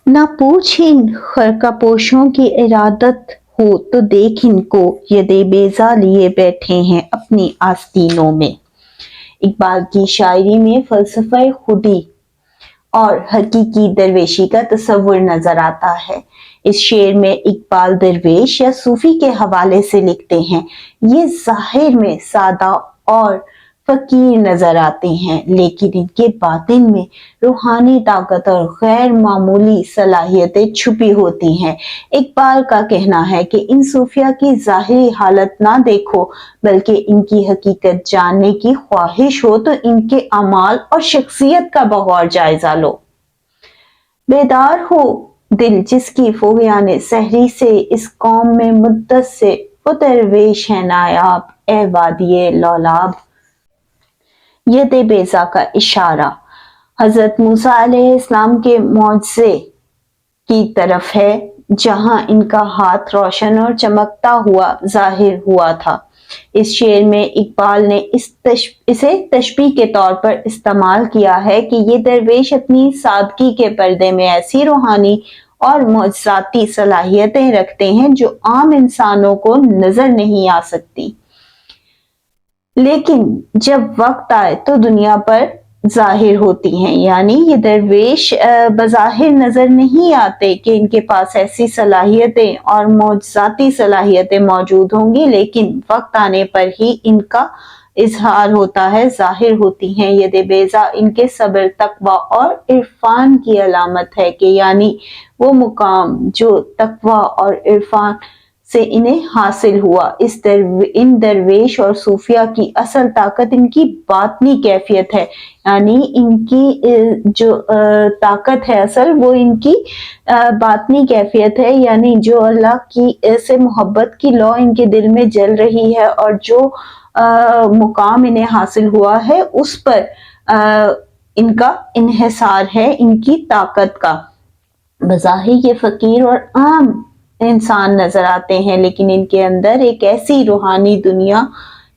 ना पूछ इन खरकापोशों की इरादत हो तो देख इनको, ये दे बेजा लिए बैठे हैं अपनी आस्तीनों में। इकबाल की शायरी में फलसफे खुदी और हकीकी दरवेशी का तस्वुर नजर आता है। इस शेर में इकबाल दरवेश या सूफी के हवाले से लिखते हैं। ये जाहिर में सादा और फकीर नजर आते हैं, लेकिन इनके बातिन में रूहानी ताकत और गैर मामूली सलाहियतें छुपी होती हैं। इकबाल का कहना है कि इन सूफिया की जाहिरी हालत ना देखो, बल्कि इनकी हकीकत जानने की ख्वाहिश हो तो इनके अमाल और शख्सियत का बगौर जायजा लो। बेदार हो दिल जिसकी फोगियाने सहरी से, इस कौम में मुद्दत से वो दरवेश है नायाब, ए वादिये लौलाब। यद बेजा का इशारा हजरत मूसा अलैहिस्सलाम के मौजज़े की तरफ है, जहां इनका हाथ रोशन और चमकता हुआ जाहिर हुआ था। इस शेर में इकबाल ने इसे तशबीह के तौर पर इस्तेमाल किया है कि ये दरवेश अपनी सादगी के पर्दे में ऐसी रूहानी और मौजज़ाती सलाहियतें रखते हैं जो आम इंसानों को नजर नहीं आ सकती, लेकिन जब वक्त आए तो दुनिया पर जाहिर होती हैं। यानी ये दरवेश बज़ाहिर नजर नहीं आते कि इनके पास ऐसी सलाहियतें और मौजज़ाती सलाहियतें मौजूद होंगी, लेकिन वक्त आने पर ही इनका इजहार होता है, जाहिर होती हैं। ये बेजा इनके सब्र, तकवा और इरफान की अलामत है कि यानी वो मुकाम जो तकवा और इरफान से इन्हें हासिल हुआ। इन दरवेश और सूफिया की असल ताकत इनकी बातनी कैफियत है, यानी इनकी जो ताकत है असल, वो इनकी बातनी कैफियत है, यानी जो अल्लाह की से मोहब्बत की लौ इनके दिल में जल रही है और जो मुकाम इन्हें हासिल हुआ है उस पर इनका इन्हिसार है इनकी ताकत का। बज़ाहिर ये फकीर और आम इंसान नजर आते हैं, लेकिन इनके अंदर एक ऐसी रूहानी दुनिया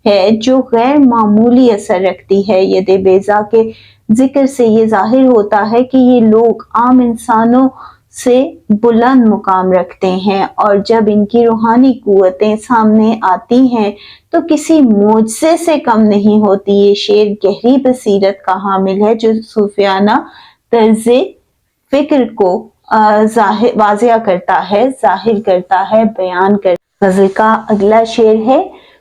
है जो गैर मामूली असर रखती है। ये बेजा के जिक्र से ये जाहिर होता है कि ये लोग आम इंसानों से बुलंद मुकाम रखते हैं, और जब इनकी रूहानी कुव्वतें सामने आती हैं तो किसी मोजज़े से कम नहीं होती। ये शेर गहरी बसीरत का हामिल है जो सूफियाना तर्ज़े फिक्र को वाजिया करता है, जाहिर करता है, बयान करता है। गज़ल का अगला शेर है,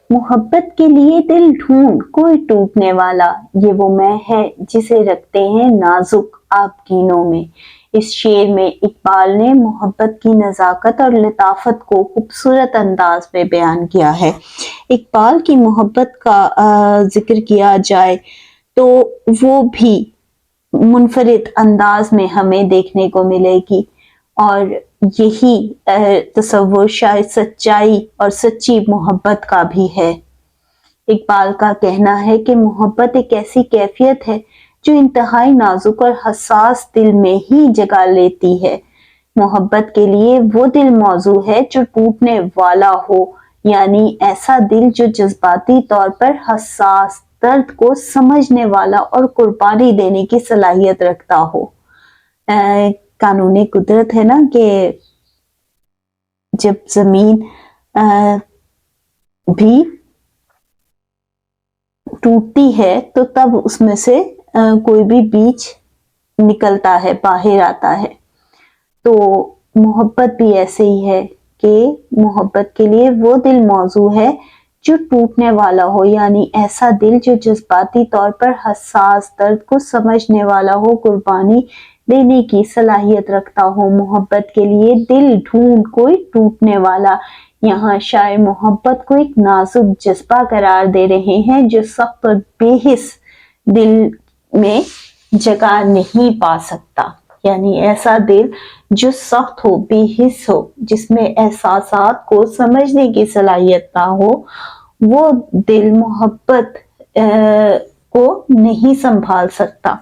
मोहब्बत के लिए दिल ढूंढ कोई टूटने वाला, ये वो मैं है जिसे रखते हैं नाजुक आपकीनों में। इस शेर में इकबाल ने मोहब्बत की नज़ाकत और लताफत को खूबसूरत अंदाज में बयान किया है। इकबाल की मोहब्बत का जिक्र किया जाए तो वो भी मुनफरिद अंदाज में हमें देखने को मिलेगी, और यही तस्वुर शायद सच्चाई और सच्ची मोहब्बत का भी है। इकबाल का कहना है कि मोहब्बत एक ऐसी कैफियत है जो इंतहाई नाजुक और हसास दिल में ही जगह लेती है। मोहब्बत के लिए वो दिल मौजू है जो टूटने वाला हो, यानी ऐसा दिल जो जज्बाती तौर पर हसास, दर्द को समझने वाला और कुर्बानी देने की सलाहियत रखता हो। कानूनी कुदरत है ना कि जब जमीन भी टूटती है तो तब उसमें से कोई भी बीज निकलता है, बाहर आता है। तो मोहब्बत भी ऐसे ही है कि मोहब्बत के लिए वो दिल मौजू है जो टूटने वाला हो, यानी ऐसा दिल जो जज्बाती तौर पर हसास, दर्द को समझने वाला हो, कुर्बानी देने की सलाहियत रखता हो। मोहब्बत के लिए दिल ढूंढ कोई टूटने वाला, यहाँ शायर मोहब्बत को एक नाजुक जज्बा करार दे रहे हैं जो सख्त और बेहिस दिल में जगह नहीं पा सकता, यानी ऐसा दिल जो सख्त हो, बेहिस हो, जिसमें एहसासात को समझने की सलाहियत ना हो, वो दिल मोहब्बत को नहीं संभाल सकता।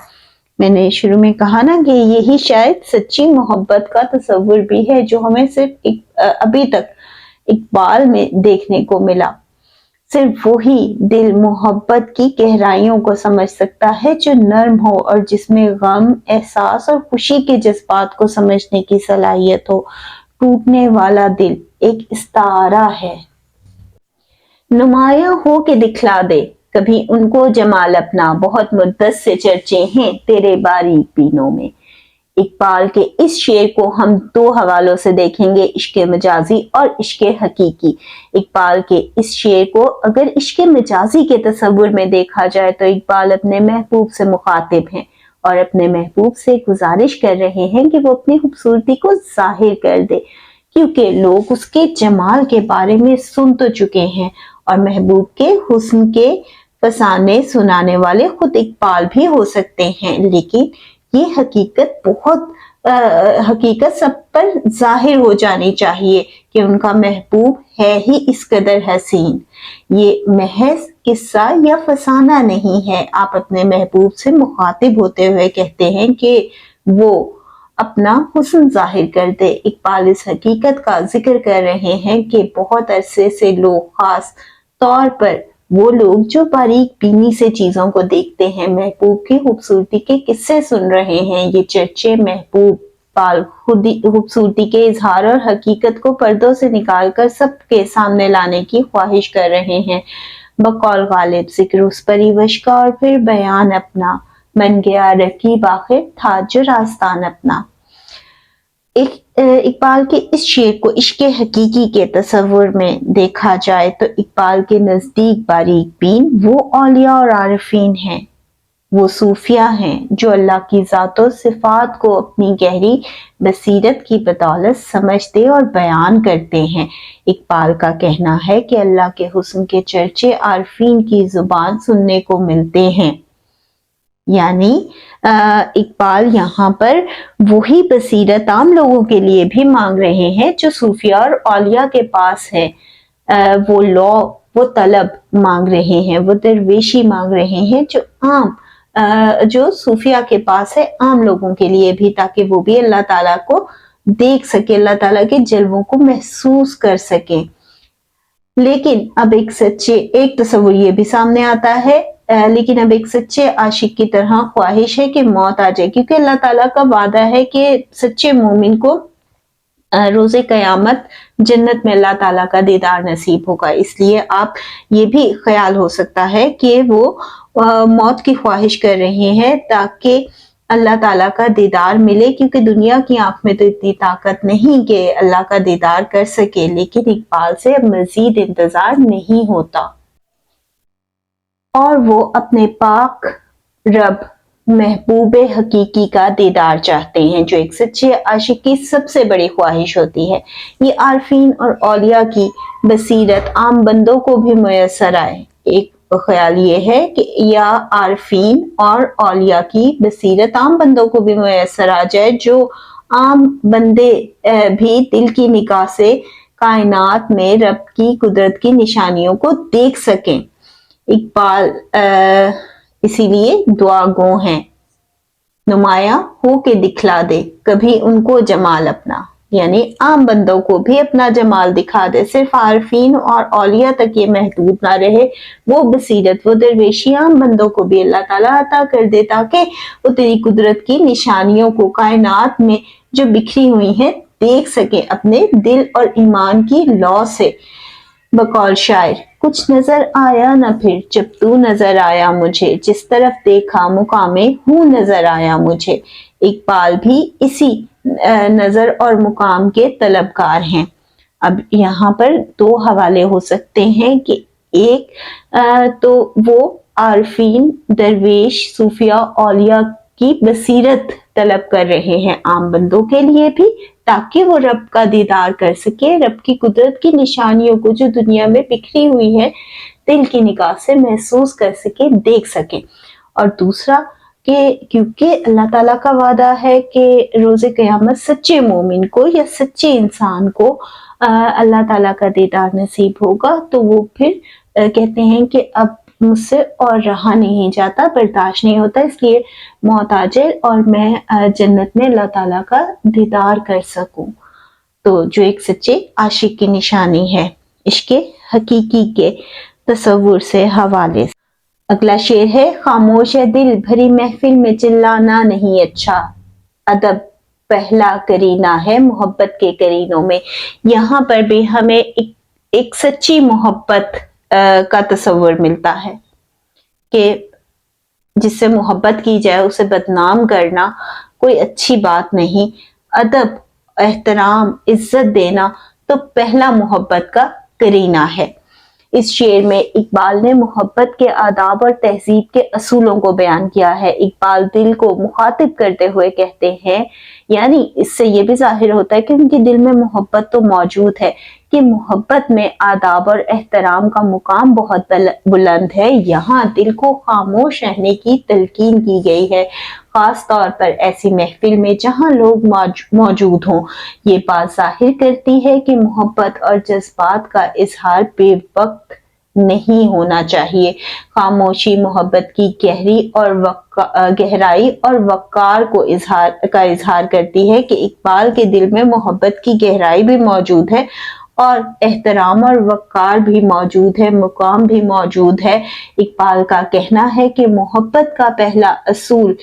मैंने शुरू में कहा ना कि यही शायद सच्ची मोहब्बत का तस्वुर भी है जो हमें सिर्फ अभी तक इकबाल में देखने को मिला। सिर्फ वही दिल मोहब्बत की गहराइयों को समझ सकता है जो नर्म हो और जिसमें गम, एहसास और खुशी के जज्बात को समझने की सलाहियत हो। टूटने वाला दिल एक इस्तारा है, नुमाया हो के दिखला दे कभी उनको जमाल अपना, बहुत मुद्दत से चर्चे हैं तेरे बारीक बीनों में। इकबाल के इस शेर को हम दो हवालों से देखेंगे, इश्क मजाजी और इश्क हकीकी। इकबाल के इस शेर को अगर इश्क मजाजी के तस्वुर में देखा जाए तो इकबाल अपने महबूब से मुखातिब हैं और अपने महबूब से गुजारिश कर रहे हैं कि वो अपनी खूबसूरती को जाहिर कर दे, क्योंकि लोग उसके जमाल के बारे में सुन तो चुके हैं और महबूब के हुस्न के फसाने सुनाने वाले खुद इकबाल भी हो सकते हैं, लेकिन ये हकीकत सब पर जाहिर हो जानी चाहिए कि उनका महबूब है ही इस कदर हसीन। ये महज किस्सा या फसाना नहीं है, आप अपने महबूब से मुखातिब होते हुए कहते हैं कि वो अपना हुस्न जाहिर कर दे। इकबाल इस हकीकत का जिक्र कर रहे हैं कि बहुत अरसे से लोग, खास तौर पर वो लोग जो बारीक बीनी से चीजों को देखते हैं, महबूब की खूबसूरती के किस्से सुन रहे हैं। ये चर्चे महबूब पाल खुद खूबसूरती के इजहार और हकीकत को पर्दों से निकालकर सबके सामने लाने की ख्वाहिश कर रहे हैं। बकौल गालिब जिक्र उस परिवश का और फिर बयान अपना, बन गया रकीब आखिर था जो रास्तान अपना। इकबाल के इस शेर को इश्क हकीकी के तस्वुर में देखा जाए तो इकबाल के नजदीक बारीक बीन वो औलिया और आरिफीन हैं, वो सूफिया हैं जो अल्लाह की ज़ातो सिफात को अपनी गहरी बसीरत की बदौलत समझते और बयान करते हैं। इकबाल का कहना है कि अल्लाह के हुस्न के चर्चे आरिफीन की जुबान सुनने को मिलते हैं, यानी इकबाल यहाँ पर वही बसीरत आम लोगों के लिए भी मांग रहे हैं जो सूफिया और औलिया के पास है। वो लौ, वो तलब मांग रहे हैं, वो दरवेशी मांग रहे हैं जो सूफिया के पास है आम लोगों के लिए भी, ताकि वो भी अल्लाह ताला को देख सके, अल्लाह ताला के जलवों को महसूस कर सके। लेकिन अब एक तस्वुर ये भी सामने आता है, लेकिन अब एक सच्चे आशिक की तरह ख्वाहिश है कि मौत आ जाए, क्योंकि अल्लाह ताला का वादा है कि सच्चे मोमिन को रोजे कयामत जन्नत में अल्लाह ताला का दीदार नसीब होगा। इसलिए आप ये भी ख्याल हो सकता है कि वो मौत की ख्वाहिश कर रहे हैं ताकि अल्लाह ताला का दीदार मिले, क्योंकि दुनिया की आंख में तो इतनी ताकत नहीं कि अल्लाह का दीदार कर सके। लेकिन इकबाल से अब मजीद इंतजार नहीं होता और वो अपने पाक रब महबूब हकीकी का दीदार चाहते हैं, जो एक सच्चे आशिक की सबसे बड़ी ख्वाहिश होती है। ये आरफीन और औलिया की बसीरत आम बंदों को भी मुयस्सर आए। एक ख्याल ये है कि या आरफीन और औलिया की बसीरत आम बंदों को भी मुयस्सर आ जाए, जो आम बंदे भी दिल की निगाह से कायनात में रब की कुदरत की निशानियों को देख सकें। इकबाल इसीलिए दुआ गो हैं, नुमाया हो के दिखला दे कभी उनको जमाल अपना, यानी आम बंदों को भी अपना जमाल दिखा दे। सिर्फ आरफीन और औलिया तक ये महदूद ना रहे, वो बसीरत, वो दरवेशी आम बंदों को भी अल्लाह ताला अता कर दे, ताकि वो तेरी कुदरत की निशानियों को कायनात में जो बिखरी हुई है देख सके अपने दिल और ईमान की लौ से। बकौल शायर, कुछ नजर आया न फिर जब तू नजर आया मुझे, जिस तरफ देखा मुकामे हूँ नजर आया मुझे। इकबाल भी इसी नजर और मुकाम के तलबगार हैं। अब यहाँ पर दो हवाले हो सकते हैं कि एक तो वो आरफीन, दरवेश, सूफिया, औलिया की बसीरत तलब कर रहे हैं आम बंदों के लिए भी, ताकि वो रब का दीदार कर सके, रब की कुदरत की निशानियों को जो दुनिया में बिखरी हुई है दिल की निगाह से महसूस कर सके, देख सके। और दूसरा कि क्योंकि अल्लाह ताला का वादा है कि रोजे क़यामत सच्चे मोमिन को या सच्चे इंसान को अल्लाह ताला का दीदार नसीब होगा, तो वो फिर कहते हैं कि अब मुझसे और रहा नहीं जाता, बर्दाश्त नहीं होता, इसलिए मौत आ जाए और मैं जन्नत में अल्लाह ताला का दीदार कर सकूं। तो जो एक सच्चे आशिक की निशानी है इश्क हकीकी के तसव्वुर से हवाले। अगला शेर है, खामोश है दिल भरी महफिल में चिल्लाना नहीं अच्छा, अदब पहला करीना है मोहब्बत के करीनों में। यहाँ पर भी हमें एक सच्ची मोहब्बत का तस्वुर मिलता है कि जिससे मोहब्बत की जाए उसे बदनाम करना कोई अच्छी बात नहीं। अदब, एहतराम, इज्जत देना तो पहला मोहब्बत का करीना है। इस शेर में इकबाल ने मोहब्बत के आदाब और तहजीब के असूलों को बयान किया है। इकबाल दिल को मुखातिब करते हुए कहते हैं, यानी इससे ये भी जाहिर होता है कि उनके दिल में मोहब्बत तो मौजूद है, कि मोहब्बत में आदाब और एहतराम का मुकाम बहुत बुलंद है। यहाँ दिल को खामोश रहने की तलकीन की गई है, खास तौर पर ऐसी महफिल में जहाँ लोग मौजूद हों। ये बात जाहिर करती है कि मोहब्बत और जज्बात का इजहार बेवक्त नहीं होना चाहिए। खामोशी मोहब्बत की गहराई और वक़ार को इजहार करती है कि इकबाल के दिल में मोहब्बत की गहराई भी मौजूद है और एहतराम और वक़ार भी मौजूद है, मुकाम भी मौजूद है। इकबाल का कहना है कि मोहब्बत का पहला असूल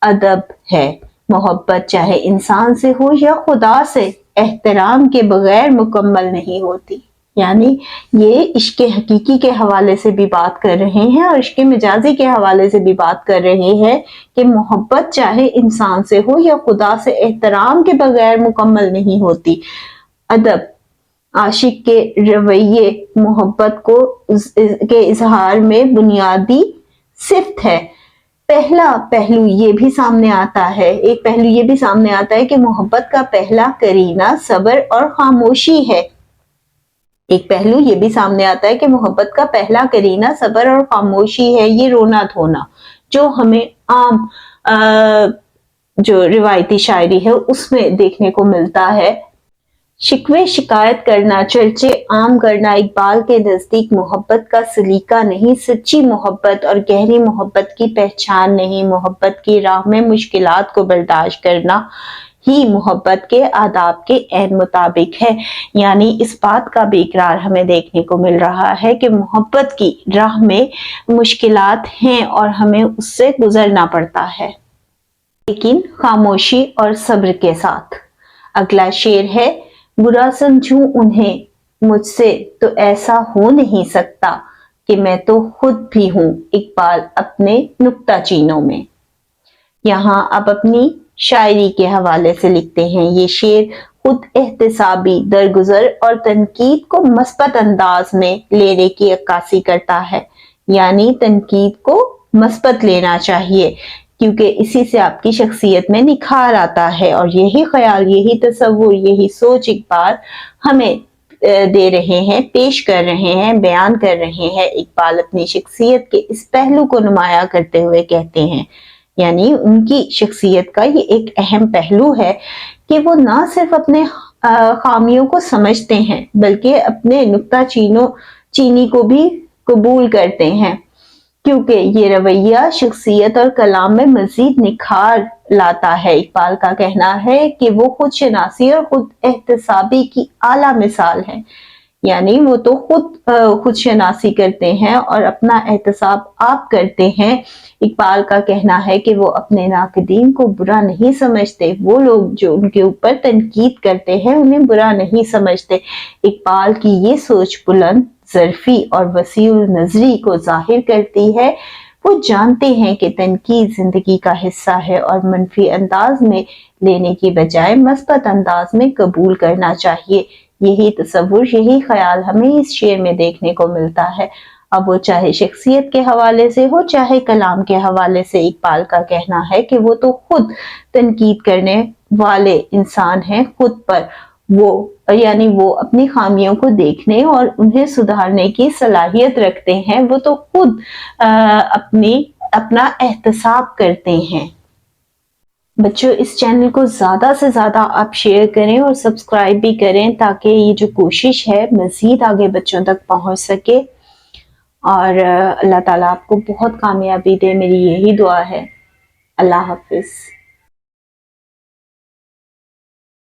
अदब है। मोहब्बत चाहे इंसान से हो या खुदा से, एहतराम के बगैर मुकम्मल नहीं होती। यानी ये इश्क हकीकी के हवाले से भी बात कर रहे हैं और इश्क मिजाजी के हवाले से भी बात कर रहे हैं कि मोहब्बत चाहे इंसान से हो या खुदा से, एहतराम के बगैर मुकम्मल नहीं होती। अदब, आशिक के रवैये मोहब्बत के इजहार में बुनियादी सिफ्त है। पहला पहलू ये भी सामने आता है, एक पहलू ये भी सामने आता है कि मोहब्बत का पहला करीना सब्र और खामोशी है। एक पहलू ये भी सामने आता है कि मोहब्बत का पहला करीना सब्र और खामोशी है। ये रोना धोना जो हमें आम जो रिवायती शायरी है उसमें देखने को मिलता है। शिकवे शिकायत करना, चर्चे आम करना इकबाल के नजदीक मोहब्बत का सलीका नहीं, सच्ची मोहब्बत और गहरी मोहब्बत की पहचान नहीं। मोहब्बत की राह में मुश्किलात को बर्दाश्त करना ही मोहब्बत के आदाब के ऐन मुताबिक है। यानी इस बात का भी इकरार हमें देखने को मिल रहा है कि मोहब्बत की राह में मुश्किलात हैं और हमें उससे गुजरना पड़ता है, लेकिन खामोशी और सब्र के साथ। अगला शेर है, बुरा समझूं उन्हें मुझसे तो ऐसा हो नहीं सकता कि मैं तो खुद भी हूं। इकबाल अपने नुक्ता चीनों में यहाँ अब अपनी शायरी के हवाले से लिखते हैं। ये शेर खुद एहतसाबी दरगुजर और तनकीद को मस्बत अंदाज में लेने की अक्कासी करता है। यानी तनकीद को मस्बत लेना चाहिए क्योंकि इसी से आपकी शख्सियत में निखार आता है। और यही ख्याल, यही तसव्वुर, यही सोच इकबाल हमें दे रहे हैं, पेश कर रहे हैं, बयान कर रहे हैं। इकबाल अपनी शख्सियत के इस पहलू को नुमाया करते हुए कहते हैं, यानी उनकी शख्सियत का ये एक अहम पहलू है कि वो ना सिर्फ अपने खामियों को समझते हैं बल्कि अपने नुक्ता चीनी को भी कबूल करते हैं, क्योंकि ये रवैया शख्सियत और कलाम में मजीद निखार लाता है। इकबाल का कहना है कि वो खुद शनासी और खुद एहतसाबी की आला मिसाल है। यानी वो तो खुद शनासी करते हैं और अपना एहतसाब आप करते हैं। इकबाल का कहना है कि वो अपने नाक़दीन को बुरा नहीं समझते, वो लोग जो उनके ऊपर तनकीद करते हैं उन्हें बुरा नहीं समझते। इकबाल की ये सोच बुलंद ज़र्फ़ी और वसीउल नज़री को जाहिर करती है। वो जानते हैं कि तनकीद जिंदगी का हिस्सा है और मनफी अंदाज में लेने की बजाय मस्बत अंदाज में कबूल करना चाहिए। यही तसव्वुर, यही ख्याल हमें इस शेर में देखने को मिलता है। अब वो चाहे शख्सियत के हवाले से हो चाहे कलाम के हवाले से, इकबाल का कहना है कि वो तो खुद तनकीद करने वाले इंसान हैं खुद पर। वो अपनी खामियों को देखने और उन्हें सुधारने की सलाहियत रखते हैं। वो तो खुद अपना एहतसाब करते हैं। बच्चों, इस चैनल को ज़्यादा से ज़्यादा आप शेयर करें और सब्सक्राइब भी करें ताकि ये जो कोशिश है मज़ीद आगे बच्चों तक पहुंच सके। और अल्लाह ताला आपको बहुत कामयाबी दे, मेरी यही दुआ है। अल्लाह हाफिज़।